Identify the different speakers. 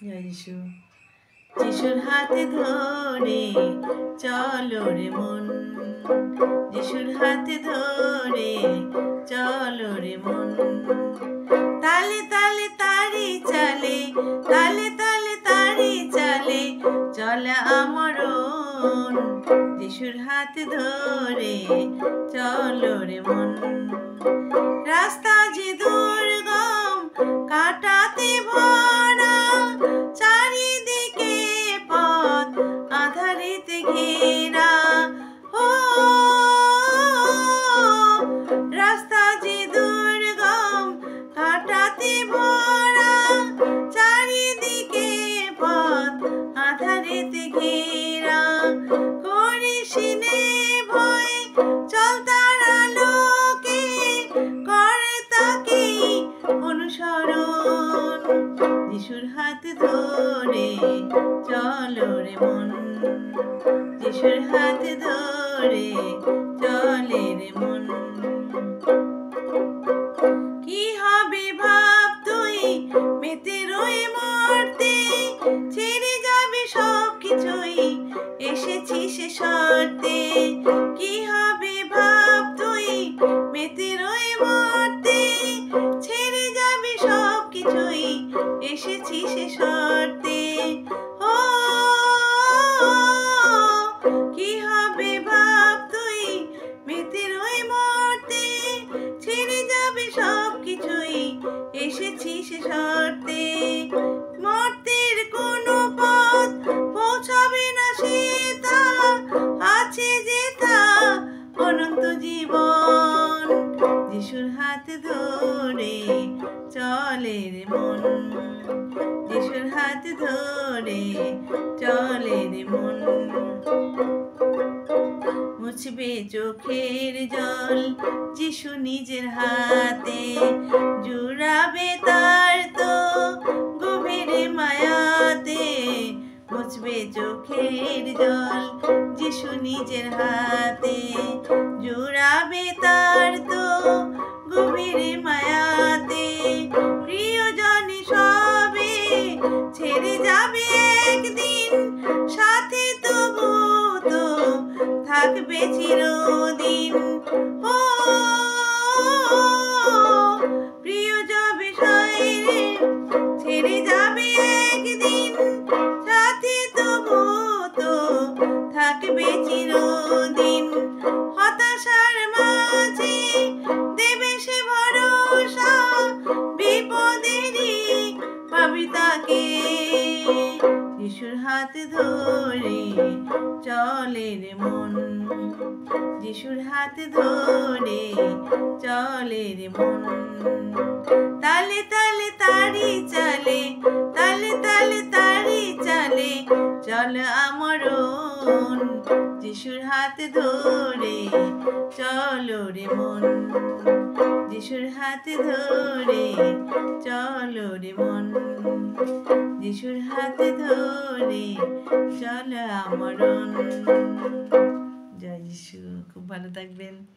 Speaker 1: জয় যিশু। যিশুর হাতে ধরে চলো রে মন, যিশুর হাতে ধরে চলো রে মন। তালে তালে তারি চালে, তালে তালে তারি চালে চলে আমরণ। যিশুর হাতে ধরে চলো রে মন। রাস্তা যে দুর্গম কাটাতে ভরা, চারিদিকে পথ আঁধারেতে ঘেরা। ও রাস্তা যে দুর্গম কাটাতে ভরা, চারিদিকে পথ আঁধারেতে ঘেরা। করিস নে ভয়, চল তার আলোকে, কর তাকেই অনুসরণ। যিশুর হাত ধরে চলো রে মন, যিশুর হাত ধরে চলে রে মন। কি হবে ভাব তুই মেতে রয়ে মরতে, ছেড়ে যাবে সব কিছুই এসেছিস সে শর্তে। কি হবে ভাব তুই মেতে রয়ে মরতে, ছেড়ে যাবে সব কিছুই এসেছিস সে শর্তে। ও কি হবে ভাব তুই মেতে রয়ে মরতে, ছেড়ে যাবে সব কিছুই এসেছিস সে শর্তে। মর্তের কোনো পথ পৌঁছাবে না সে তা, আছে যে তা অনন্ত জীবন। যিশুর হাত ধরে চলে রে মন, যিশুর হাত ধরে চলে রে মন। মুছবে চোখের জল যিশু নিজের হাতে, জুড়াবে তার তো গভীর মায়াতে। মুছবে চোখের জল যিশু নিজের হাতে, জুড়াবে তার তো গভীর মায়াতে। প্রিয়জন সবে ছেড়ে যাবে একদিন, সাথে তবু তো থাকবে চিরদিন। ও প্রিয় যাবে সাইরে ছেড়ে যাবে একদিন, সাথে তবু তো থাকবে চিরদিন। হতাশার মাঝে দেবে সে ভরসা, বিপদেরই পাবি তাকে। যিশুর হাত ধরে চলে রে মন, যিশুর হাত ধরে চলে রে মন। তালে তালে তারি চালে, তালে তালে তারি চালে চল আমরণ। যিশুর হাত ধরে চলো রে মন, যিশুর হাত ধরে চলো রে মন, যিশুর হাত ধরে চল আমরণ। জয় যিশু। খুব ভালো থাকবেন।